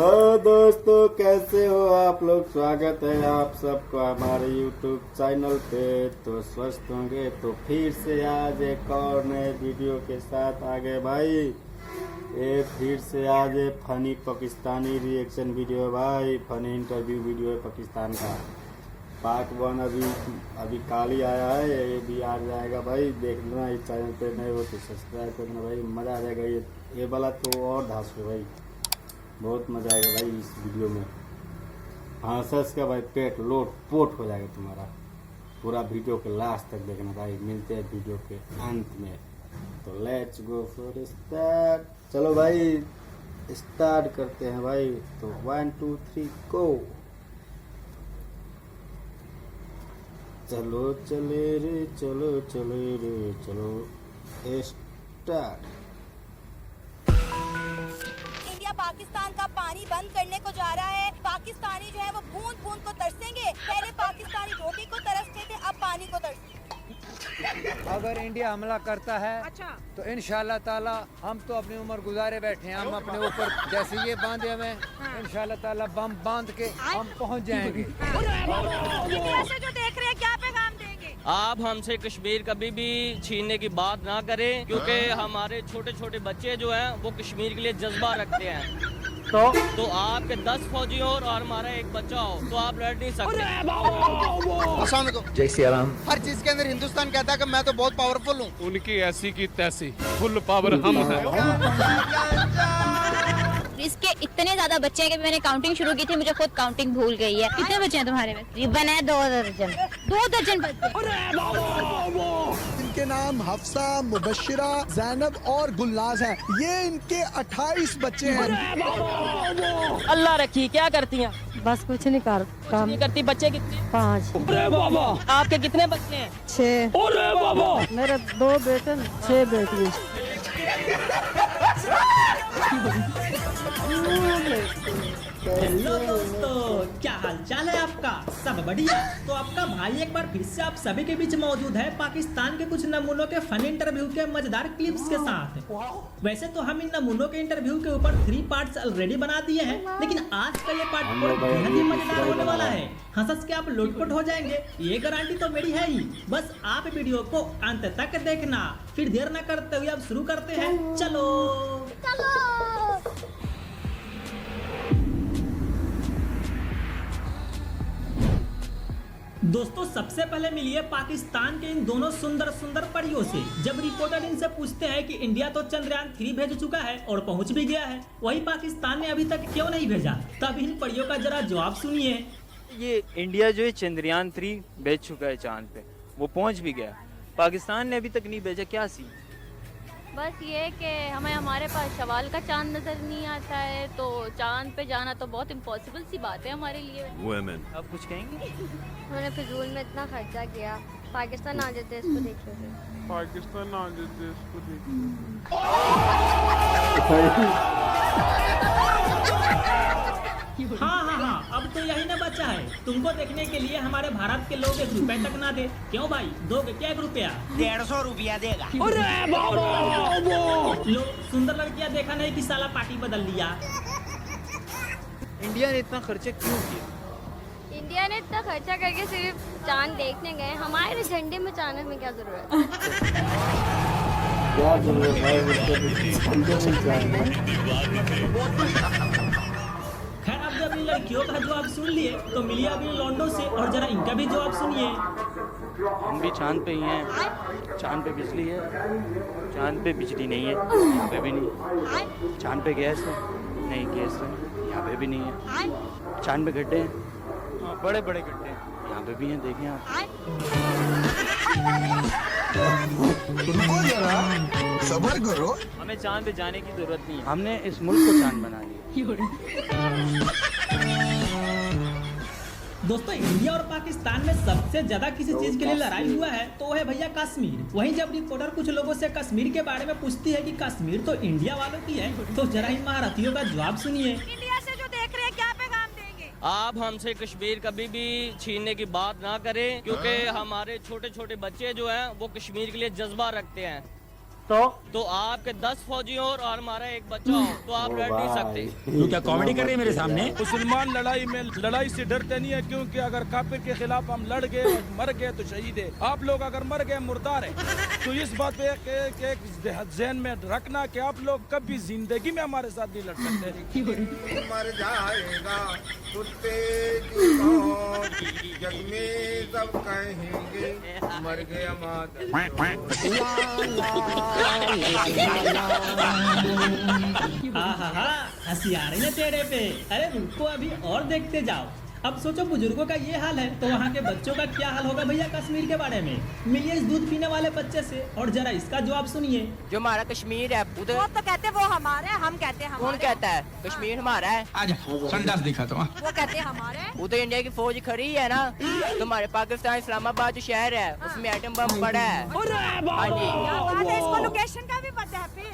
Hello दोस्तों, कैसे हो आप लोग। स्वागत है आप सबका हमारे YouTube चैनल पे। तो स्वस्थ होंगे तो फिर से आज एक और नए वीडियो के साथ आ गए भाई। ये फिर से आज फनी पाकिस्तानी रिएक्शन वीडियो है भाई। फनी इंटरव्यू वीडियो है पाकिस्तान का। पार्ट 1 अभी काल ही आया है, ये भी आ जाएगा भाई। देखना इस चैनल पे, नए हो तो सब्सक्राइब करना भाई, मज़ा आ जाएगा। ये वाला तो और धांसू भाई, बहुत मज़ा आएगा भाई इस वीडियो में। हंस का भाई पेट लोट पोट हो जाएगा तुम्हारा। पूरा वीडियो के लास्ट तक देखना भाई। मिलते हैं वीडियो के अंत में। तो लेट्स गो फॉर स्टार्ट। चलो भाई स्टार्ट करते हैं भाई। तो 1 2 3 गो। चलो चले रे, चलो चले रे, चलो स्टार्ट। पाकिस्तान का पानी बंद करने को जा रहा है। पाकिस्तानी जो है वो बूंद बूंद को तरसेंगे। पहले पाकिस्तानी रोटी को तरसते थे, अब पानी को तरसते। अगर इंडिया हमला करता है तो इंशाल्लाह ताला हम तो अपनी उम्र गुजारे बैठे हैं। हम अपने ऊपर जैसे ये बांधे हुए इंशाल्लाह ताला बम बांध के हम पहुंच जाएंगे। इंडिया से जो देख रहे हैं क्या पैगाम देंगे? आप हमसे कश्मीर कभी भी छीनने की बात ना करें, क्योंकि हमारे छोटे छोटे बच्चे जो हैं वो कश्मीर के लिए जज्बा रखते हैं। तो आपके 10 फौजी हो और हमारा एक बच्चा हो तो आप लड़ नहीं सकते। जय सिया राम। हर चीज के अंदर हिंदुस्तान कहता है कि मैं तो बहुत पावरफुल हूँ। उनकी ऐसी की तैसी फुल पावर हम हैं। इसके इतने ज्यादा बच्चे हैं कि मैंने काउंटिंग शुरू की थी, मुझे खुद काउंटिंग भूल गई है। कितने बच्चे हैं तुम्हारे में? रिबन है 2 दर्जन। 2 दर्जन बच्चे। इनके नाम हफ्सा, मुबशिरा, जैनब और गुलनाज हैं। ये इनके 28 बच्चे हैं। अल्लाह रखी, क्या करती हैं? बस कुछ नहीं कर कुछ नहीं करती। बच्चे कितने? 5। आपके कितने बच्चे हैं? 6। मेरे 2 बेटे 6 बेटियां। हेलो दोस्तों, क्या हाल चाल है आपका? सब बढ़िया। तो आपका भाई एक बार फिर से आप सभी के बीच मौजूद है पाकिस्तान के कुछ नमूनों के फन इंटरव्यू के मजेदार क्लिप्स के साथ। वैसे तो हम इन नमूनों के इंटरव्यू के ऊपर 3 पार्ट्स ऑलरेडी बना दिए हैं, लेकिन आज का ये पार्ट बेहद ही मजेदार होने वाला है। हंस के आप लुटपुट हो जाएंगे, ये गारंटी तो मेरी है ही। बस आप वीडियो को अंत तक देखना। फिर देर न करते हुए अब शुरू करते हैं। चलो दोस्तों, सबसे पहले मिलिए पाकिस्तान के इन दोनों सुंदर सुंदर परियों से। जब रिपोर्टर इनसे पूछते हैं कि इंडिया तो चंद्रयान 3 भेज चुका है और पहुंच भी गया है, वही पाकिस्तान ने अभी तक क्यों नहीं भेजा, तब इन परियों का जरा जवाब सुनिए। ये इंडिया जो है चंद्रयान 3 भेज चुका है चांद पे, वो पहुंच भी गया। पाकिस्तान ने अभी तक नहीं भेजा, क्या सी? बस ये कि हमें हमारे पास शवाल का चांद नजर नहीं आता है, तो चांद पे जाना तो बहुत इम्पॉसिबल सी बात है हमारे लिए। आप कुछ कहेंगे? उन्होंने फिजूल में इतना खर्चा किया। पाकिस्तान आ जाते इसको देखिए। पाकिस्तान आ जाते इसको हाँ, अब तो यही ना बचा है। तुमको देखने के लिए हमारे भारत के लोग 1 रुपए तक ना दे। क्यों भाई, दोगे क्या 1 रुपया? 150 रुपया देगा। लो, सुंदर लड़कियां देखा नहीं कि साला पार्टी बदल लिया। इंडिया ने इतना खर्चा क्यों किया? इंडिया ने इतना खर्चा करके सिर्फ चांद देखने गए, हमारे झंडे में चांद में क्या जरूरत है? क्या जरूरत है? खैर, अब जब इन लड़कियों का जवाब सुन लिए तो मिलिए अभी लॉन्डो से, और जरा इनका भी जवाब सुनिए। हम भी चांद पे ही हैं। चांद पे बिजली है, चांद पे बिजली नहीं है, यहाँ पे भी नहीं। चांद पे गैस है, नहीं गैस है, यहाँ पे भी नहीं है। चांद पे गड्ढे हैं, बड़े बड़े गड्ढे हैं, यहाँ पे भी हैं, देखें आप। रुको जरा, सब्र करो। हमें चांद पे जाने की जरूरत नहीं है, हमने इस मुल्क को चांद बना लिया। दोस्तों, इंडिया और पाकिस्तान में सबसे ज्यादा किसी चीज के लिए लड़ाई हुआ है तो वो है भैया कश्मीर। वहीं जब रिपोर्टर कुछ लोगों से कश्मीर के बारे में पूछती है कि कश्मीर तो इंडिया वालों की है, तो जरा इन महारथियों का जवाब सुनिए। इंडिया से जो देख रहे हैं क्या पैगाम देंगे? आप हमसे कश्मीर कभी भी छीनने की बात ना करें, क्योंकि हमारे छोटे छोटे बच्चे जो हैं वो कश्मीर के लिए जज्बा रखते हैं। तो आपके 10 फौजी हो और हमारा एक बच्चा हो तो आप लड़ नहीं सकते। तू क्या कॉमेडी कर रही है मेरे सामने? मुसलमान लड़ाई से डरते नहीं है, क्योंकि अगर काफिर के खिलाफ हम लड़ गए मर गए तो शहीद है। आप लोग अगर मर गए मुर्दार है। तो इस बात पे एक ज़हन में रखना कि आप लोग कभी जिंदगी में हमारे साथ नहीं लड़ सकते। मर जाएगा कुत्ते जग में सब कहेंगे मर गया हंसी आ रही है चेहरे पे। अरे रुको, अभी और देखते जाओ। अब सोचो बुजुर्गों का ये हाल है तो वहाँ के बच्चों का क्या हाल होगा भैया कश्मीर के बारे में। मिलिए इस दूध पीने वाले बच्चे से और जरा इसका जवाब सुनिए। जो हमारा कश्मीर है उधर वो तो कहते वो हमारा है, हम कहते हैं कौन हमारे। कहता है कश्मीर हमारा है? संडास दिखा तो वो कहते हैं हमारे। उधर इंडिया की फौज खड़ी है ना। तुम्हारे पाकिस्तान इस्लामाबाद जो शहर है उसमें एटम बम पड़ा है। हाँ जी, क्या बात है, इसको लोकेशन का भी पता है फिर।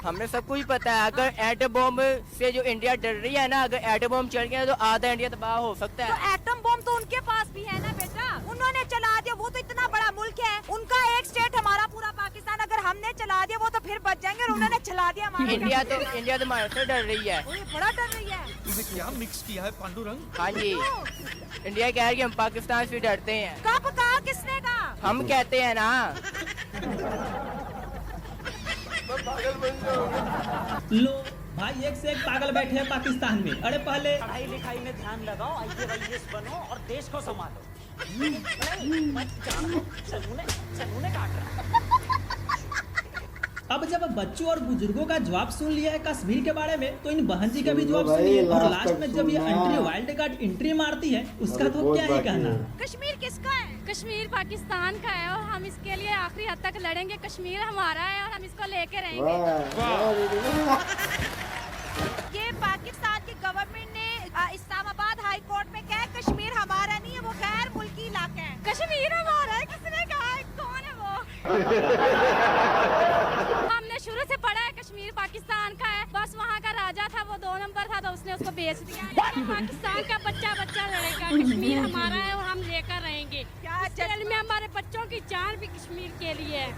हमें सब कुछ पता है। अगर एटम बम से जो इंडिया डर रही है ना, अगर एटम बम चल गया तो आधा इंडिया तबाह हो सकता तो है। एटम बम तो उनके पास भी है ना बेटा, उन्होंने चला दिया। वो तो इतना बड़ा मुल्क है, उनका एक स्टेट हमारा पूरा पाकिस्तान। अगर हमने चला दिया वो तो फिर बच जाएंगे और उन्होंने चला दिया हमारा। इंडिया तो हमारे से डर रही है। वो ये बड़ा डर रही है। तुमने क्या मिक्स किया है पांडुरंग? हाँ जी, इंडिया कह रही है हम पाकिस्तान से डरते हैं। कब कहा, किसने कहा? हम कहते हैं ना। लो भाई, एक से एक पागल बैठे हैं पाकिस्तान में। अरे पहले पढ़ाई लिखाई में ध्यान लगाओ, IAS बनो और देश को संभालो। चलूने काट रहा। अब जब बच्चों और बुजुर्गों का जवाब सुन लिया है कश्मीर के बारे में तो इन बहन जी का भी जवाब भाई, सुनिए। और लास्ट लास्ट में तक जब ये सुनना। एंट्री वाइल्ड कार्ड एंट्री मारती है उसका अरे तो बहुत क्या ही बाकी कहना। है। कश्मीर किसका है? कश्मीर पाकिस्तान का है और हम इसके लिए आखिरी हद तक लड़ेंगे। कश्मीर हमारा है और हम इसको लेके रहेंगे। ये पाकिस्तान की गवर्नमेंट ने इस्लामाबाद हाई कोर्ट में कहा कश्मीर हमारा नहीं है, वो गैर मुल्की इलाका है। कश्मीर हमारा है, किसने कहा है? कौन है वो? हमने शुरू से पढ़ा है कश्मीर पाकिस्तान का है। बस वहाँ का राजा था, वो 2 नंबर था तो उसने उसको बेच दिया। लेकिन पाकिस्तान का बच्चा लड़ेगा। कश्मीर हमारा है और हम लेकर रहेंगे। क्या जेल में हमारे बच्चों की जान भी कश्मीर के लिए है।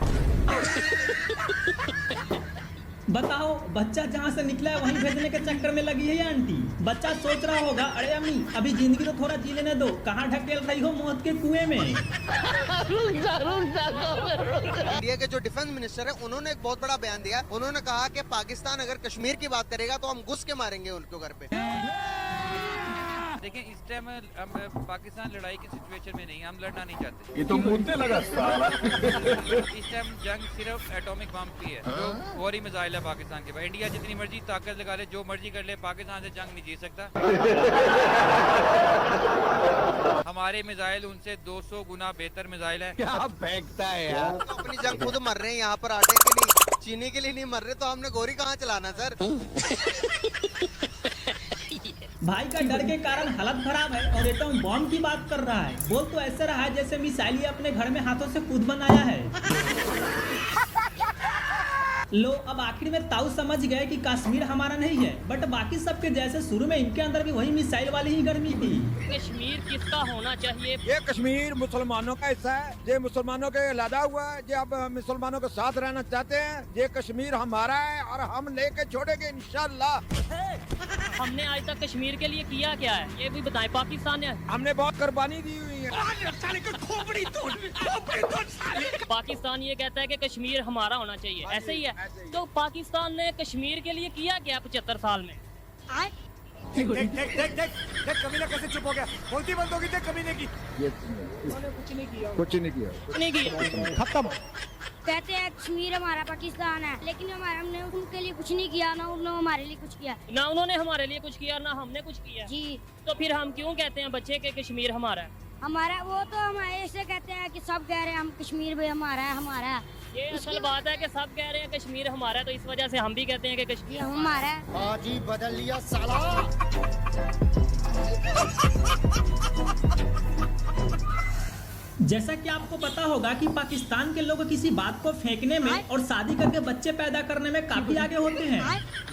बताओ, बच्चा जहाँ से निकला है वहीं भेजने के चक्कर में लगी है ये आंटी। बच्चा सोच रहा होगा अरे अम्मी अभी जिंदगी तो थोड़ा जी लेने दो, कहाँ ढकेल रही हो मौत के कुएं में। इंडिया के जो डिफेंस मिनिस्टर है उन्होंने एक बहुत बड़ा बयान दिया। उन्होंने कहा कि पाकिस्तान अगर कश्मीर की बात करेगा तो हम घुस के मारेंगे उनको घर पे। देखिए इस टाइम हम पाकिस्तान लड़ाई की सिचुएशन में नहीं, हम लड़ना नहीं चाहते। ये तो मुद्दे लगा साला। इस टाइम जंग सिर्फ एटॉमिक बम की है, जो फौरी मिसाइल है पाकिस्तान के पास। इंडिया जितनी मर्जी ताकत लगा ले, जो मर्जी कर ले, पाकिस्तान से जंग नहीं जीत सकता। हमारे मिसाइल उनसे 200 गुना बेहतर मिसाइल है। क्या फेंकता है यार। अपनी जंग खुद मर रहे हैं यहाँ पर, आटे के लिए चीनी के लिए नहीं मर रहे, तो हमने गोरी कहाँ चलाना सर। भाई का डर के कारण हालत खराब है और एटम बम की बात कर रहा है। बोल तो ऐसे रहा है जैसे मिसाइल ये अपने घर में हाथों से खुद बनाया है। लो अब आखिर में ताऊ समझ गए कि कश्मीर हमारा नहीं है, बट बाकी सबके जैसे शुरू में इनके अंदर भी वही मिसाइल वाली ही गर्मी थी। कश्मीर किसका होना चाहिए? ये कश्मीर मुसलमानों का हिस्सा है। ये मुसलमानों के लदा हुआ है। ये अब मुसलमानों के साथ रहना चाहते हैं। ये कश्मीर हमारा है और हम लेके छोड़ेंगे इंशाल्लाह। हमने आज तक कश्मीर के लिए किया क्या है ये भी बताएं। पाकिस्तान ने हमने बहुत कुर्बानी दी हुई है। पाकिस्तान ये कहता है कि कश्मीर हमारा होना चाहिए, ऐसे ही है। तो पाकिस्तान ने कश्मीर के लिए किया क्या 75 साल में? देख कमीना कैसे चुप हो गया। बोलती बंद होगी देख कमीने की। कुछ नहीं किया। नहीं किया। खत्म। कहते हैं कश्मीर हमारा पाकिस्तान है, लेकिन हमने उनके लिए कुछ नहीं किया, ना उन्होंने हमारे लिए कुछ किया। ना उन्होंने हमारे लिए कुछ किया, ना हमने कुछ किया। जी, तो फिर हम क्यों कहते हैं बच्चे के कश्मीर हमारा है? हमारा वो तो हम ऐसे कहते हैं कि सब कह रहे हैं हम कश्मीर भी हमारा है, हमारा है। ये असल बात है कि सब कह रहे हैं कश्मीर हमारा है, तो इस वजह से हम भी कहते हैं कि कश्मीर ये हमारा है। आज ही बदल लिया साला। जैसा कि आपको पता होगा कि पाकिस्तान के लोग किसी बात को फेंकने में और शादी करके बच्चे पैदा करने में काफी आगे होते हैं।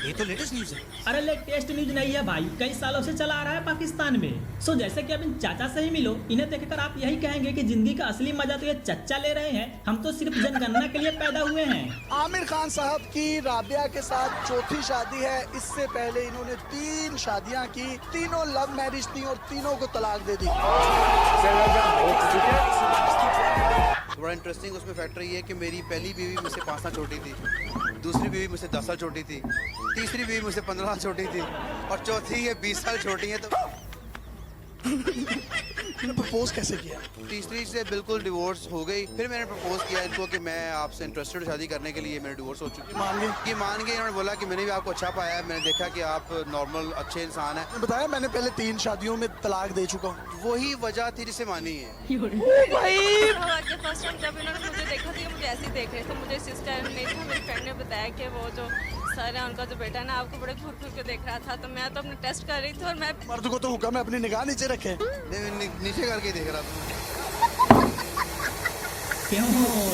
ये तो लेटेस्ट न्यूज है। अरे लेटेस्ट न्यूज नहीं है भाई, कई सालों से चला आ रहा है पाकिस्तान में। सो जैसे कि अब इन चाचा से ही मिलो, इन्हें देखकर आप यही कहेंगे कि जिंदगी का असली मजा तो ये चच्चा ले रहे हैं, हम तो सिर्फ जनगणना के लिए पैदा हुए हैं। आमिर खान साहब की राबिया के साथ चौथी शादी है। इससे पहले इन्होंने 3 शादियां की, तीनों लव मैरिज थी और तीनों को तलाक दे दी। बड़ा इंटरेस्टिंग उसमें फैक्टर ये है कि मेरी पहली बीवी मुझसे 5 साल छोटी थी, दूसरी बीवी मुझसे 10 साल छोटी थी, तीसरी बीवी मुझसे 15 साल छोटी थी और चौथी ये 20 साल छोटी है। तो प्रपोज कैसे किया? तीसरी से बिल्कुल डिवोर्स हो गई। फिर मैंने प्रपोज किया इनको कि मैं आपसे इंटरेस्टेड शादी करने के लिए, मेरे डिवोर्स हो चुकी। मान गए? इन्होंने बोला कि मैंने भी आपको अच्छा पाया है, मैंने देखा कि आप नॉर्मल अच्छे इंसान हैं। बताया मैंने पहले 3 शादियों में तलाक दे चुका हूँ। वही वजह थी जिसे मानी है। फर्स्ट टाइम जब इन्होंने मुझे देखा था, मुझे ऐसे ही देख रहे थे, मुझे सिस्टर नहीं था, मेरी फ्रेंड ने बताया कि वो जो सर है उनका जो बेटा है ना, आपको बड़े घूर घूर के देख रहा था, तो मैं तो अपने टेस्ट कर रही थी और मैं मर्द को तो हुक्म है अपनी निगाह नीचे रखे। नीचे करके देख रहा था। क्यों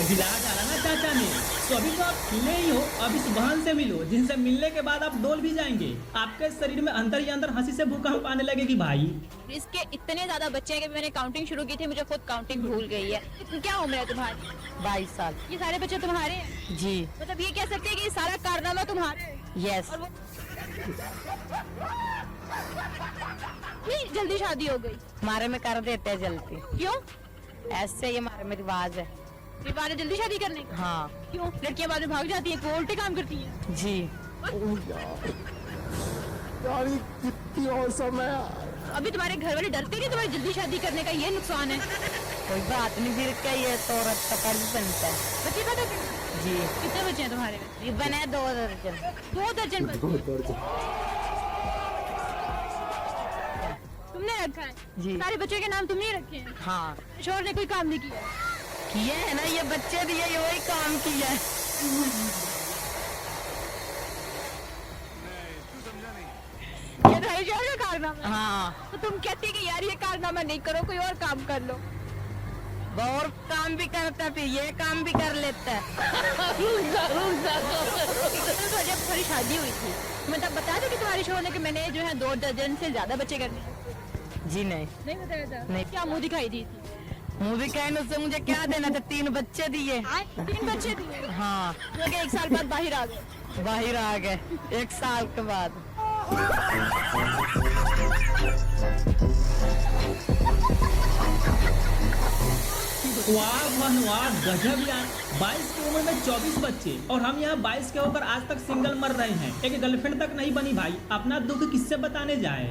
हिला डाला ना चाचा ने? तो अभी तो आप हिले ही हो, अब इस बहन से मिलो जिनसे मिलने के बाद आप डोल भी जाएंगे। आपके शरीर में अंदर ही अंदर हंसी से भूकंप आने लगेगी भाई। इसके इतने ज्यादा बच्चे हैं कि मैंने काउंटिंग शुरू की थी, मुझे खुद काउंटिंग भूल गई है। क्या उम्र है तुम्हारी? 22 साल। ये सारे बच्चे तुम्हारे हैं? जी मतलब ये कह सकते हैं कि ये सारा कारनामा तुम्हारा है? यस। और वो नहीं, जल्दी शादी हो गई? हमारे में कर देते हैं जल्दी, क्यों? ऐसे ही हमारे में रिवाज है। रिवाज है जल्दी शादी करने का? हाँ क्यों? लड़कियां बाद में भाग जाती है, कोई उल्टे काम करती है। जी। कितनी औसम है। अभी तुम्हारे घर वाले डरते नहीं तुम्हारी जल्दी शादी करने का? ये नुकसान है। कोई बात नहीं, फिर क्या ये तो औरत का फर्ज बनता है। बच्चे पैदा करते? जी। कितने बच्चे हैं तुम्हारे? ये बने 2 दर्जन। 2 दर्जन बच्चे तुमने रखा है? जी। सारे बच्चों के नाम तुमने ही रखे हैं? हाँ शोर ने कोई काम नहीं किया? किए है ना, ये बच्चे दिए, ये वही काम किया है। ये तुम्हारे शोर का कारनामा है? हाँ। तो तुम कहती कि यार ये कारनामा नहीं करो, कोई और काम कर लो। और काम भी करता है, फिर ये काम भी कर लेता है। तो जब तुम्हारी शादी हुई थी मैं तब बताया था कि तुम्हारे शोर ने कि मैंने जो है 2 दर्जन से ज्यादा बच्चे करने? जी नहीं। नहीं बताया था? नहीं। क्या मुँह दिखाई दी थी? मूवी कहने से मुझे क्या देना था? 3 बच्चे दिए। 3 बच्चे दिए? हाँ। लगे 1 साल बाद बाहर आ गए? बाहर आ गए 1 साल के बाद। वाह वाह वाह, गजब यार। 22 की उम्र में 24 बच्चे और हम यहाँ 22 के होकर आज तक सिंगल मर रहे हैं। एक गर्लफ्रेंड तक नहीं बनी भाई, अपना दुख किससे बताने जाए।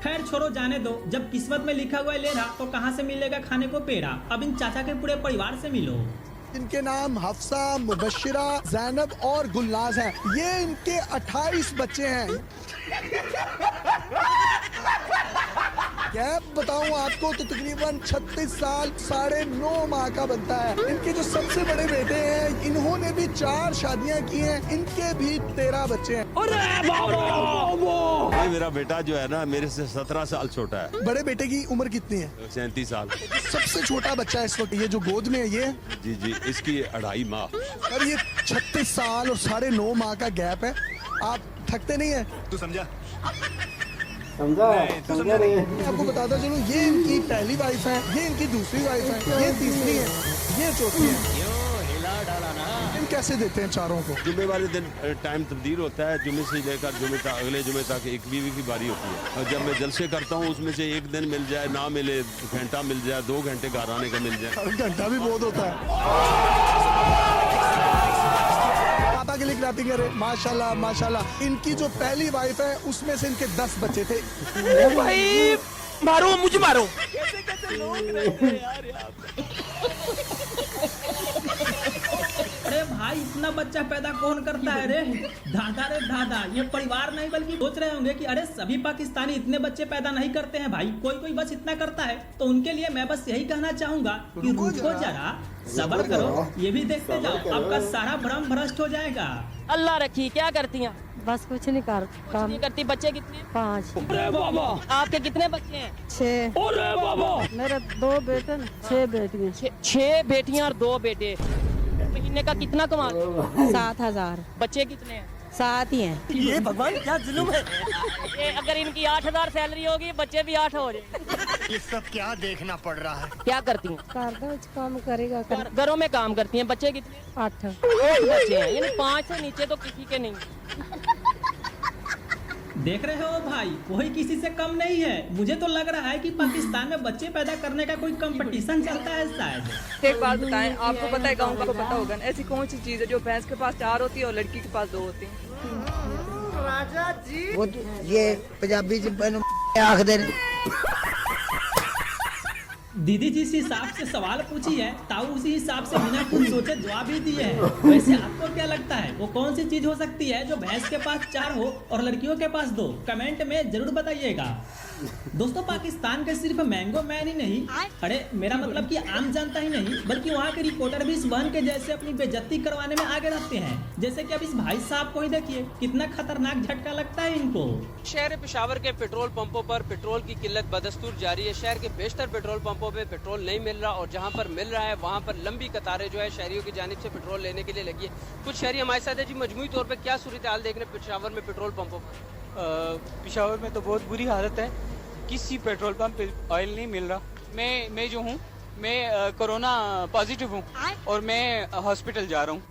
खैर छोड़ो, जाने दो। जब किस्मत में लिखा हुआ है लेना, तो कहाँ से मिलेगा खाने को पेड़ा। अब इन चाचा के पूरे परिवार से मिलो। इनके नाम हफ्सा, मुबशिरा, जैनब और गुलनाज हैं। ये इनके 28 बच्चे हैं। क्या बताऊं आपको, तो तकरीबन 36 साल 9.5 माह का बनता है। इनके जो सबसे बड़े बेटे हैं, इन्होंने भी 4 शादियां की हैं, इनके भी 13 बच्चे हैं। मेरा बेटा जो है ना, मेरे से 17 साल छोटा है। बड़े बेटे की उम्र कितनी है? 37 साल। सबसे छोटा बच्चा इस वक्त ये जो गोद में है, ये जी जी, इसकी 2.5 माह। और ये 36 साल और 9.5 माह का गैप है। आप थकते नहीं है? तू समझा? समझा नहीं। आपको बताता चलूं, ये इनकी पहली वाइफ है, ये इनकी दूसरी वाइफ है, ये तीसरी है, ये चौथी है। इन कैसे देते हैं चारों को? जुम्मे वाले दिन टाइम तब्दील होता है, जुम्मे से लेकर जुम्मे तक, अगले जुम्मे तक एक बीवी की बारी होती है। और जब मैं जलसे करता हूँ, उसमें से एक दिन मिल जाए, ना मिले, घंटा मिल जाए, 2 घंटे घर आने का मिल जाए। घंटा भी बहुत होता है। पापा के लिए क्लैपिंग करें। माशाल्लाह माशाल्लाह। इनकी जो पहली वाइफ है, उसमें से इनके 10 बच्चे थे। भाई मारो, मुझे मारो। अरे भाई भाई इतना बच्चा पैदा कौन करता है रे? दादा रे दादा, ये परिवार नहीं बल्कि सोच रहे होंगे कि अरे सभी पाकिस्तानी इतने बच्चे पैदा नहीं करते हैं भाई, कोई कोई बस इतना करता है। तो उनके लिए मैं बस यही कहना चाहूंगा कि रुको जरा, सब्र करो, ये भी देखते जाओ, आपका सारा भ्रम भ्रष्ट हो जाएगा। अल्लाह रखी, क्या करती हैं? बस कुछ नहीं कर काम नहीं करती। बच्चे कितने? 5। अरे बाबा, आपके कितने बच्चे हैं? 6। अरे बाबा, मेरे 2 बेटे 6 बेटियां। 6 बेटियां और 2 बेटे। महीने का कितना कमाते हैं? 7,000। बच्चे कितने हैं? 7 ही हैं। ये भगवान क्या जुल्म है। ये अगर इनकी 8,000 सैलरी होगी, बच्चे भी 8 हो जाए। ये सब क्या देखना पड़ रहा है। क्या करती हैं? कर दो, काम करेगा कर। घरों में काम करती हैं। बच्चे कितने? 8 बच्चे हैं, यानी 5 से नीचे तो किसी के नहीं। देख रहे हो भाई, कोई किसी से कम नहीं है। मुझे तो लग रहा है कि पाकिस्तान में बच्चे पैदा करने का कोई कंपटीशन चलता है शायद। एक बात बताएं, आपको पता है, गाँव का तो पता होगा, ऐसी कौन सी चीज है जो भैंस के पास 4 होती है और लड़की के पास 2 होती है? राजा जी, वो ये पंजाबी आख दे। दीदी जिस हिसाब से सवाल पूछी है, ताऊ उसी हिसाब से बिना कुछ सोचे जवाब ही दिए है। वैसे आपको क्या लगता है वो कौन सी चीज हो सकती है जो भैंस के पास 4 हो और लड़कियों के पास 2? कमेंट में जरूर बताइएगा। दोस्तों, पाकिस्तान के सिर्फ मैंगो मैन ही नहीं, अरे मेरा मतलब कि आम जनता ही नहीं, बल्कि वहाँ के रिपोर्टर भी इस बहन के जैसे अपनी बेइज्जती करवाने में आगे रहते हैं। जैसे कि अब इस भाई साहब को ही देखिए, कितना खतरनाक झटका लगता है इनको। शहर पेशावर के पेट्रोल पंपों पर पेट्रोल की किल्लत बदस्तूर जारी है। शहर के बेशतर पेट्रोल पंपों पे पेट्रोल नहीं मिल रहा और जहां पर मिल रहा है वहां पर लंबी कतारें जो है शहरियों की जानिब से पेट्रोल लेने के लिए लगी है। कुछ शहरी हमारे साथ है जी। मजमूई तौर पर क्या सूरत हाल देख रहे हैं पेशावर में पेट्रोल पंपों पर? पेशावर में तो बहुत बुरी हालत है, किसी पेट्रोल पंप पे ऑयल नहीं मिल रहा। मैं जो हूँ, मैं कोरोना पॉजिटिव हूँ और मैं हॉस्पिटल जा रहा हूँ।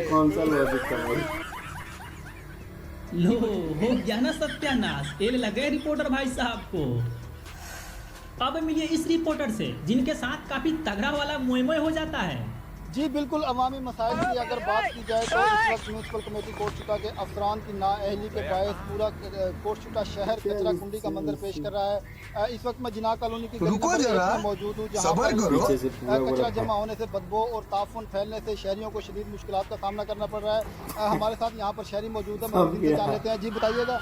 कौन सा लॉजिक कर रहे हैं? लो हो गया ना सत्यानाश, एल लगे रिपोर्टर भाई साहब को। अब मिलिए इस रिपोर्टर से जिनके साथ काफी तगड़ा वाला मोय मोय हो जाता है। जी बिल्कुल, अवामी मसाइल की अगर बात की जाए तो इस वक्त म्यूनसिपल कमेटी कोटशुटा के अफसरान की नाअहली के बायस पूरा कोटशुटा शहर कचरा कुंडी का मंजर पेश कर रहा है। इस वक्त मैं जिना कॉलोनी की मौजूद हूँ, जहाँ पर कचरा जमा होने से बदबू और ताफुन फैलने से शहरियों को शदीद मुश्किलात का सामना करना पड़ रहा है। हमारे साथ यहाँ पर शहरी मौजूद है, मैं जान लेते हैं। जी बताइएगा,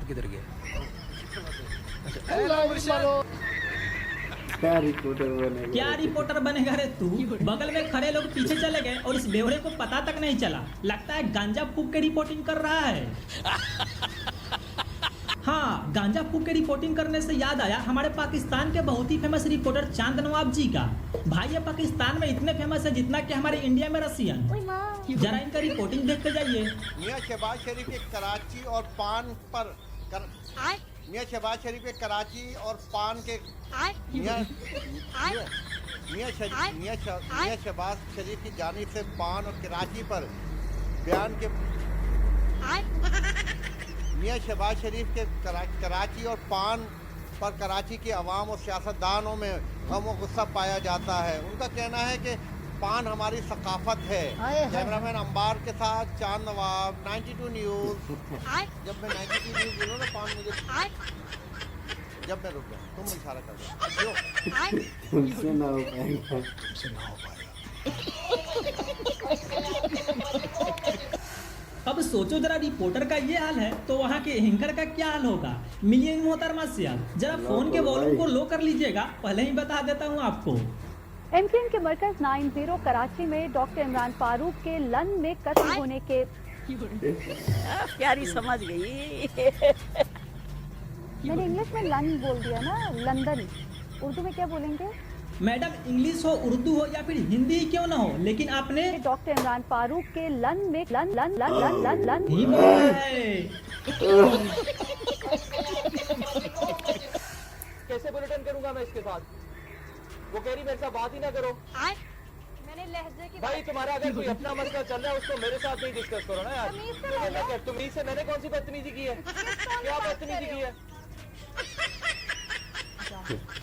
किधर गया? क्या रिपोर्टर बनेगा रे तू? बगल में खड़े लोग पीछे चले गए और इस बेवड़े को पता तक नहीं चला। लगता है गांजा फूक के रिपोर्टिंग कर रहा है। हाँ, गांजा फूक के रिपोर्टिंग करने से याद आया हमारे पाकिस्तान के बहुत ही फेमस रिपोर्टर चांद नवाब जी का। भाई ये पाकिस्तान में इतने फेमस है जितना कि हमारे इंडिया में रसियन। जरा इनका रिपोर्टिंग देखते जाइए। मियां शहबाज शरीफ के कराची और पान पर मियां शहबाज शरीफ के कराची और पान के मियां शहबाज शरीफ की जानिब से पान और कराची पर बयान के मियां शहबाज शरीफ के कराची और पान पर कराची के अवाम और सियासतदानों में गम और गुस्सा पाया जाता है। उनका कहना है कि पान हमारी सकाफत है। कैमरामैन अंबार के साथ चांद नवाब, 92 न्यूज़। जब मैं 92 न्यूज़ बोलूँ ना, पान मुझे जब मैं रुक गया, तुम इशारा कर दो। तुमसे ना हो पाएगा। अब सोचो जरा, रिपोर्टर का ये हाल है तो वहाँ के एंकर का क्या हाल होगा। मिलियन मोहतरमा से आप जरा फोन के वॉल्यूम को लो कर लीजिएगा, पहले ही बता देता हूँ आपको। एमकेएन के मरकज 90 कराची में डॉक्टर इमरान फारूक के लन में कत्ल होने के प्यारी समझ गई। मैंने इंग्लिश में लन बोल दिया ना, लंदन। उर्दू में क्या बोलेंगे? मैडम, इंग्लिश हो, उर्दू हो या फिर हिंदी क्यों ना हो, लेकिन आपने डॉक्टर इमरान फारूक के लन में लन ही बोला है। कैसे बुलेटिन करूंगा मैं इसके साथ? वो कह रही मेरे साथ बात ही ना करो। मैंने लहजे की भाई तुम्हारा अगर कोई अपना मसला चल रहा है उसको मेरे साथ नहीं डिस्कस करो ना यार। तमीज से मैंने कौन सी बदतमीजी की है? क्या बदतमीजी की है?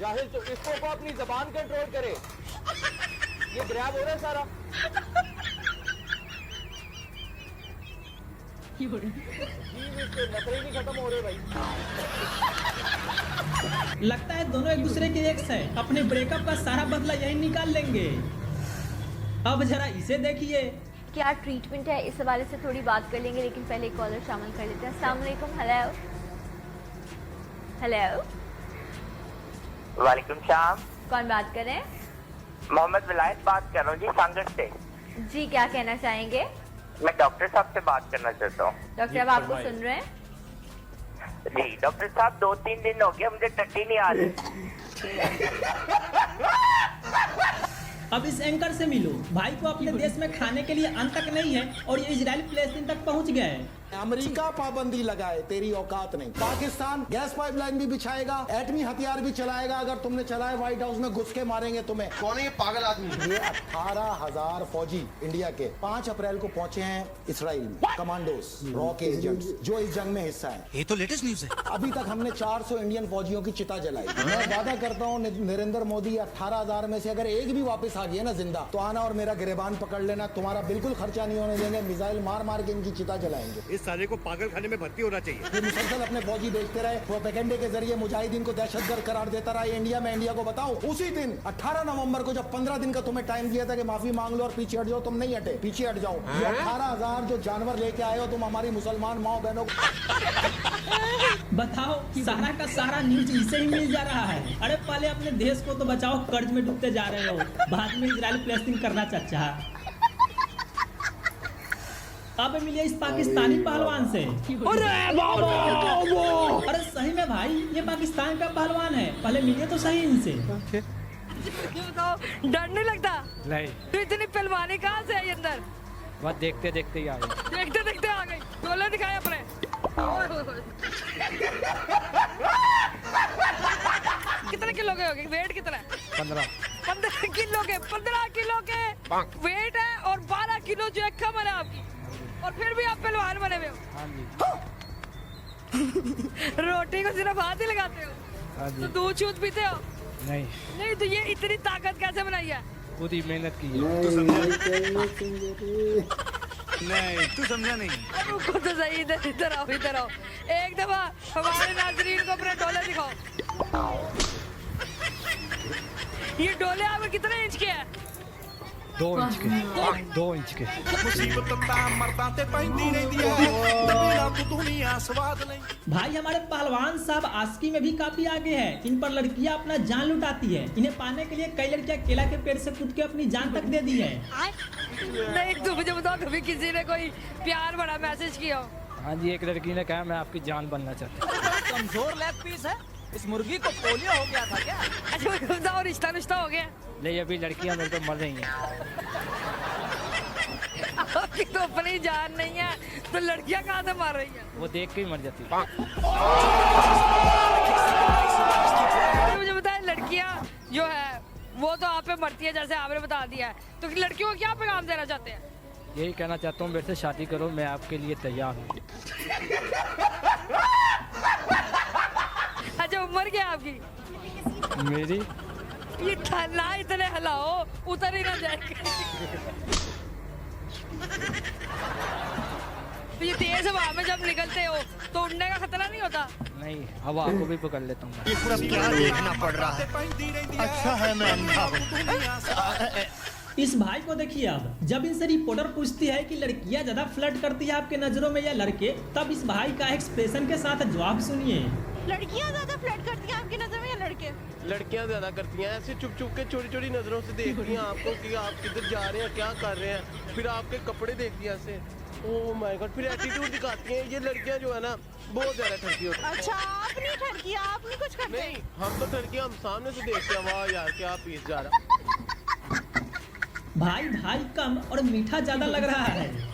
जाहिल, तो इसको को अपनी जबान कंट्रोल करे। ये ग्रैब हो रहा है सारा। लगता है दोनों एक दूसरे के एक्स हैं। अपने ब्रेकअप का सारा बदला यही निकाल लेंगे। अब जरा इसे देखिए। क्या ट्रीटमेंट है इस हवाले से थोड़ी बात कर लेंगे, लेकिन पहले कॉलर शामिल कर लेते हैं। अस्सलाम वालेकुम। हेलो हेलो, वालेकुम सलाम। कौन बात कर रहे हैं? मोहम्मद विलायत बात कर रहा हूँ जी, संगत से। जी, क्या कहना चाहेंगे? मैं डॉक्टर साहब से बात करना चाहता हूँ। डॉक्टर साहब आपको सुन रहे हैं? जी डॉक्टर साहब, 2-3 दिन हो गए मुझे टट्टी नहीं आ रही। अब इस एंकर से मिलो। भाई को अपने देश में खाने के लिए अन्न तक नहीं है और ये इजराइल फलस्तीन तक पहुंच गया है। अमेरिका पाबंदी लगाए, तेरी औकात नहीं। पाकिस्तान गैस पाइपलाइन भी बिछाएगा, एटमी हथियार भी चलाएगा। अगर तुमने चलाए व्हाइट हाउस में घुस के मारेंगे तुम्हें। कौन है ये पागल आदमी? ये 18,000 फौजी इंडिया के 5 अप्रैल को पहुंचे हैं इसराइल में। कमांडोज, रॉ के एजेंट्स जो इस जंग में हिस्सा है। ये तो लेटेस्ट न्यूज है। अभी तक हमने 400 इंडियन फौजियों की चिता जलाई। मैं वादा करता हूँ नरेंद्र मोदी, 18,000 में से अगर एक भी वापस आ गया ना जिंदा, तो आना और मेरा गिरेबान पकड़ लेना। तुम्हारा बिल्कुल खर्चा नहीं होने देंगे। मिसाइल मार मार के इनकी चिता जलाएंगे। इस साले को पागल खाने में भर्ती होना चाहिए। ये मुसलसल अपने फौजी भेजते रहे, प्रोपेगेंडे के जरिए मुजाहिदीन को दहशतगर्द करार देता रहा इंडिया में। इंडिया को बताओ, उसी दिन 18 नवंबर को जब 15 दिन का तुम्हें टाइम दिया था कि माफी मांग लो और पीछे हट जाओ, तुम नहीं हटे, पीछे हट जाओ। ये 18,000 जो जानवर लेके आए हो तुम हमारी मुसलमान माओ बहनों को। बताओ, सारा का सारा न्यूज इसे ही मिल जा रहा है। अरे पहले अपने देश को तो बचाओ, कर्ज में डूबते जा रहे हो। बाद में इजराइल फलस्तीन करना चाचा। अब मिलिए इस पाकिस्तानी पहलवान से। अरे सही में भाई, ये पाकिस्तान का पहलवान है। पहले मिलिए तो सही इनसे। बताओ, डर नहीं लगता? नहीं, तो इतनी पहलवानी कहाँ से आई अंदर? बस देखते देखते ही आ गए। देखते देखते आ गई। डोले दिखाए अपने। कितने किलो के हो गए? वेट कितना है? 15 किलो के। 15 किलो के वेट है और 12 किलो जो है कमर है आपकी, और फिर भी आप पहलवान बने हुए हो। हाँ जी। रोटी को सिर्फ हाथ ही लगाते हो? हाँ जी। तो दूध छूत पीते हो? नहीं नहीं, तो ये इतनी ताकत कैसे बनाई है? खुद ही मेहनत की है। नहीं, तू समझा नहीं। रुको तो सही, इधर आओ, इधर आओ। एक दफा हमारे नाजरीन को अपने डोले दिखाओ। ये डोले आपको कितने इंच के हैं? 2 इंच के। 2 इंच के। भाई हमारे पहलवान साहब आस्की में भी काफी आगे हैं। इन पर लड़कियां अपना जान लुटाती है। इन्हें पाने के लिए कई लड़कियां केला के पेड़ से कूद के अपनी जान तक दे दी है। नहीं, तुम मुझे बताओ, कभी किसी ने कोई प्यार भरा मैसेज किया हो? हाँ जी, एक लड़की ने कहा मैं आपकी जान बनना चाहती हूँ। कमजोर लेग पीस है। इस मुर्गी को पोलियो हो गया था क्या? अच्छा, बताओ, रिश्ता रिश्ता हो गया? नहीं, अभी लड़कियां मेरे को मर रही हैं। आपकी तो अपनी जान नहीं है, तो लड़कियां कहाँ से मार रही हैं? वो देख के ही मर जाती है। मुझे बताए, लड़कियां जो है वो तो आप पे मरती है, जैसे आपने बता दिया है। तो लड़कियों को क्या पैगाम देना चाहते हैं? यही कहना चाहता हूँ, मेरे से शादी करो, मैं आपके लिए तैयार हूँ। अच्छा, उम्र क्या आपकी? मेरी ये ना इतने हिलाओ, उतर ही ना जाएगा। तो ये तेज हवा में जब निकलते हो तो उड़ने का खतरा नहीं होता? नहीं, हवा को भी पकड़ लेता हूँ। ये पूरा क्या देखना पड़ रहा है? अच्छा है मैं अंधा हूँ। इस भाई को देखिए। अब जब इनसे रिपोर्टर पूछती है कि लड़कियां ज्यादा फ्लर्ट करती है आपके नजरों में या लड़के, तब इस भाई का एक्सप्रेशन के साथ जवाब सुनिए। लड़कियां ज्यादा फ्लर्ट करती हैं आपकी नजर में या लड़के? लड़कियां ज्यादा करती हैं, ऐसे चुप चुप के छोटी छोटी नजरों से देखती हैं आपको कि आप किधर जा रहे हैं, क्या कर रहे हैं। फिर आपके कपड़े देखती हैं ऐसे, ओह माय गॉड, फिर एटीट्यूड दिखाती हैं। ये लड़कियां जो है ना, बहुत ज्यादा ठरकी होती हैं। अच्छा, आप नहीं ठरकी, आप नहीं कुछ करते? नहीं, हम तो ठरकी हम सामने से देखते हैं, वाह यार क्या पीस जा रहा। भाई कम और मीठा ज्यादा लग रहा है।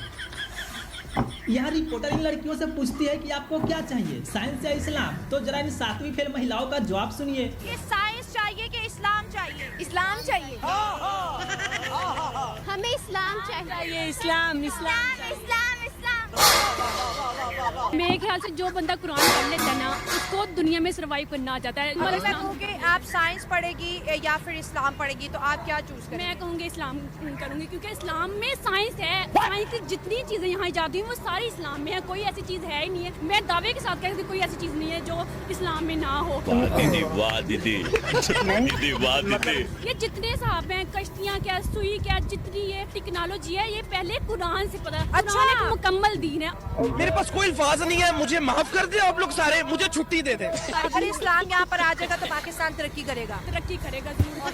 यह रिपोर्टर इन लड़कियों से पूछती है कि आपको क्या चाहिए, साइंस या इस्लाम? तो जरा इन 7वीं फेल महिलाओं का जवाब सुनिए। ये साइंस चाहिए कि इस्लाम चाहिए? इस्लाम चाहिए। हमें इस्लाम चाहिए। इस्लाम इस्लाम इस्लाम इस्लाम। मेरे ख्याल से जो बंदा कुरान पढ़ लेता है ना उसको दुनिया में सर्वाइव करना आ जाता है। अगर मैं कहूँ कि आप साइंस पढ़ेगी या फिर इस्लाम पढ़ेगी तो आप क्या चूज करेंगे? मैं कहूँगी इस्लाम करूँगी क्योंकि इस्लाम में साइंस है। साइंस की जितनी चीज़ें यहाँ ईजाद हुई वो सारी इस्लाम में है, कोई ऐसी चीज़ है ही नहीं है। मैं दावे के साथ कहती हूँ कोई ऐसी चीज़ नहीं है जो इस्लाम में ना हो। ये जितने साहब हैं, कश्तियाँ क्या, सुई क्या, जितनी ये टेक्नोलॉजी है, ये पहले कुरान से पता। अच्छा, एक मुकम्मल दीन है। मेरे पास कोई अल्फाज नहीं है, मुझे माफ कर दे आप लोग सारे, मुझे छुट्टी दे दे। अगर इस्लाम यहाँ पर आ जाएगा तो पाकिस्तान तरक्की करेगा। तरक्की करेगा जरूर।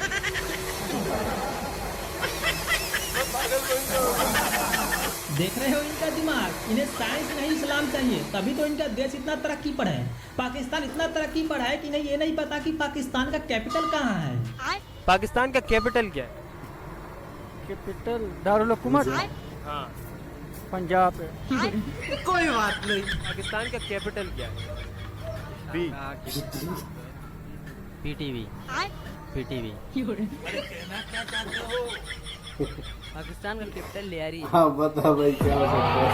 देख रहे हो इनका दिमाग, इन्हें साइंस नहीं इस्लाम चाहिए, तभी तो इनका देश इतना तरक्की पर है। पाकिस्तान इतना तरक्की पर है कि नहीं ये नहीं पता कि पाकिस्तान का कैपिटल कहाँ है। पाकिस्तान का कैपिटल क्या है? कैपिटल दारुल हुकूमत। हाँ पंजाब है। कोई बात नहीं। पाकिस्तान का कैपिटल क्या है? B PTV. पीटीवी। पाकिस्तान का कैपिटल लियारी। हाँ बता भाई क्या हो सकता है।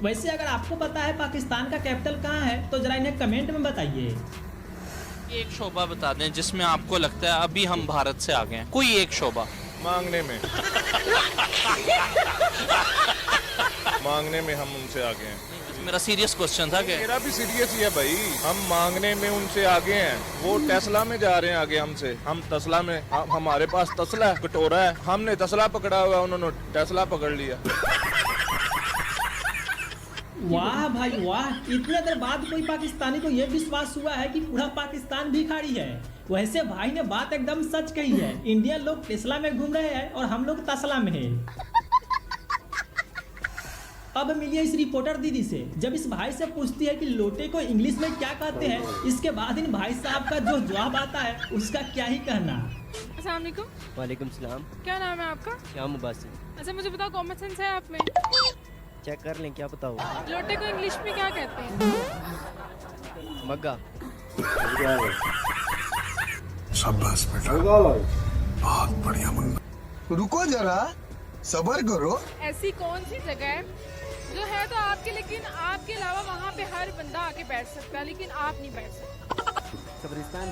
वैसे अगर आपको पता है पाकिस्तान का कैपिटल कहाँ है तो जरा इन्हें कमेंट में बताइए। एक शोबा बता दें जिसमें आपको लगता है अभी हम भारत से आगे हैं, कोई एक शोबा। मांगने में मांगने में हम उनसे आगे हैं। मेरा सीरियस क्वेश्चन था कि मेरा भी सीरियस ही है भाई, हम मांगने में उनसे आगे हैं। वो टेस्ला में जा रहे हैं आगे हमसे, हम तसला में, हमारे पास तसला है, कटोरा है, हमने तसला पकड़ा हुआ, उन्होंने टेस्ला पकड़ लिया। वाह भाई वाह, इतने देर बाद कोई पाकिस्तानी को यह विश्वास हुआ है कि पूरा पाकिस्तान भिखारी है। वैसे भाई ने बात एकदम सच कही है, इंडियन लोग टेस्ला में घूम रहे हैं और हम लोग तसला में हैं। अब मिलिए इस रिपोर्टर दीदी से, जब इस भाई से पूछती है कि लोटे को इंग्लिश में क्या कहते हैं, इसके बाद इन भाई साहब का जो जवाब आता है उसका क्या ही कहना। अस्सलाम वालेकुम। वालेकुम सलाम। क्या नाम है आपका? क्या मुबासिर। अच्छा मुझे बताओ, कॉमन सेंस है आप में? चेक कर लें, क्या बताओ। लोटे को इंग्लिश में क्या कहते हैं? मग्गा। शाबाश बेटा, बहुत बढ़िया मुन्ना। रुको जरा, सबर करो। ऐसी कौन सी जगह है जो है तो आपके, लेकिन आपके अलावा वहाँ पे हर बंदा आके बैठ सकता है लेकिन आप नहीं बैठ सकते? कब्रिस्तान।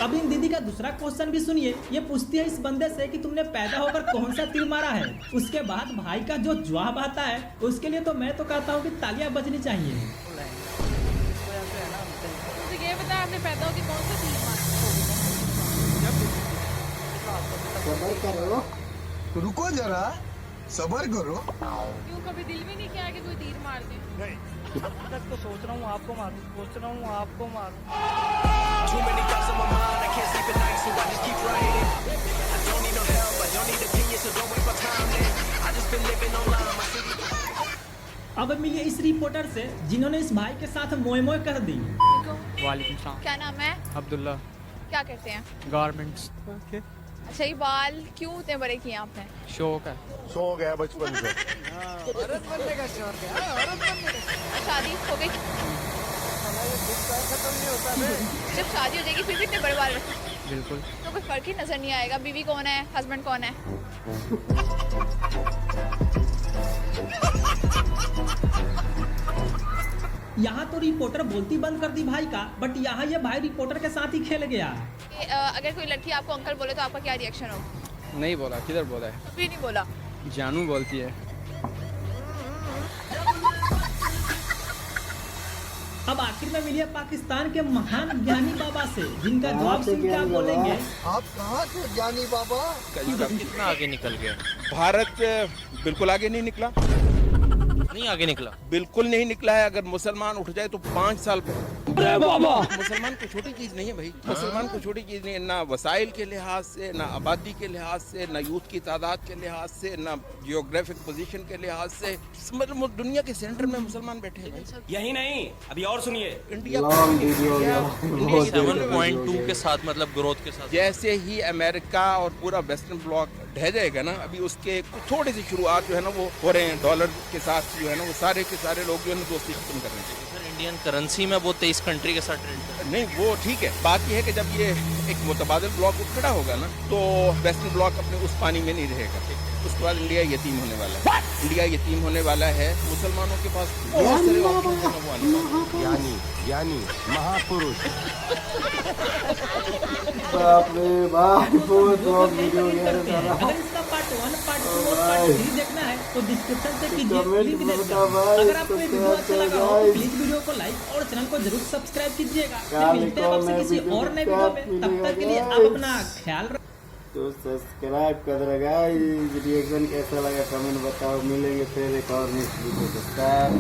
अब इन दीदी का दूसरा क्वेश्चन भी सुनिए। ये पूछती है इस बंदे से कि तुमने पैदा होकर कौन सा तीर मारा है। उसके बाद भाई का जो जवाब आता है उसके लिए तो मैं तो कहता हूँ कि तालियां बजनी चाहिए। तो ये बताया आपने पैदा होकर कौन सा तीर मारा? सबर करो, रुको जरा, सबर करो। क्यों कभी दिल में नहीं किया कि कोई तीर मार दे? तक तो सोच रहा हूँ आपको मारूं, सोच रहा हूँ आपको मारूं। अब मिलिए इस रिपोर्टर से जिन्होंने इस भाई के साथ मोए मोए कर दी। वालेकुम सलाम। क्या नाम है? अब्दुल्ला। क्या करते हैं? गारमेंट्स। अच्छा, ये बाल क्यों इतने बड़े किए आपने? शौक है। शौक है बचपन से। औरत बनने का शौक है। औरत बनने का। शादी हो गई? खत्म नहीं होता है। जब शादी हो जाएगी फिर भी इतने बड़े बाल रखें? बिल्कुल। तो कोई फर्क ही नजर नहीं आएगा। बीवी कौन है, हस्बैंड कौन है? यहाँ तो रिपोर्टर बोलती बंद कर दी भाई का, बट यहाँ ये भाई रिपोर्टर के साथ ही खेल गया। अगर कोई लड़की आपको अंकल बोले तो आपका क्या रिएक्शन हो? नहीं बोला, किधर बोला है? कुछ भी नहीं बोला। जानू बोलती है। अब आखिर में मिलिए पाकिस्तान के महान ज्ञानी बाबा से, जिनका जवाब सुन के आप बोलेंगे आप कहाँ थे ज्ञानी बाबा? कितना आगे निकल गया? भारत बिल्कुल आगे नहीं निकला, नहीं आगे निकला, बिल्कुल नहीं निकला है। अगर मुसलमान उठ जाए तो 5 साल बाबा। मुसलमान को छोटी चीज नहीं है भाई, मुसलमान को छोटी चीज नहीं है, ना वसाइल के लिहाज से, ना आबादी के लिहाज से, ना यूथ की तादाद के लिहाज से, ना जियोग्राफिक पोजीशन के लिहाज से। मतलब दुनिया के सेंटर में मुसलमान बैठे हैं भाई। यही नहीं, अभी और सुनिए। इंडिया 7.2 के साथ, मतलब ग्रोथ के साथ। जैसे ही अमेरिका और पूरा वेस्टर्न ब्लॉक ढह जाएगा ना, अभी उसके थोड़ी सी शुरुआत जो है ना वो हो रहे हैं। डॉलर के साथ जो है ना वो सारे के सारे लोग जो है ना दोस्ती खत्म कर रहे हैं। इंडियन करेंसी में वो 23 कंट्री के साथ ट्रेड कर। नहीं वो ठीक है, बात यह है कि जब ये एक मुतबादिल ब्लॉक उठ खड़ा होगा ना, तो वेस्टर्न ब्लॉक अपने उस पानी में नहीं रहेगा। उसके बाद इंडिया यतीम होने वाला है। इंडिया यतीम होने वाला है। मुसलमानों के पास बहुत सारे ऑप्शन हैं वो आने वाले। यानी महापुरुष। बाप रे बाप, बहुत लॉन्ग वीडियो गया रे साला। अगर इसका पार्ट 1, पार्ट 2 और पार्ट 3 देखना है तो डिस्क्रिप्शन से कीजिए कमेंट लिंक में देता हूं। भाई, अगर आपको ये वीडियो अच्छा लगा हो तो guys। प्लीज वीडियो को लाइक और चैनल को जरूर सब्सक्राइब कीजिएगा। क्या फिर मिलते हैं आपसे लिखो, किसी मैं और नए वीडियो वीडियो में, क्या तब तक के लिए आप मिलेगा, अपना ख्याल रखें। तो सब्सक्राइब कर देगा। रिएक्शन कैसा लगा कमेंट बताओ। मिलेंगे फिर एक और नेक्स्ट वीडियो के साथ।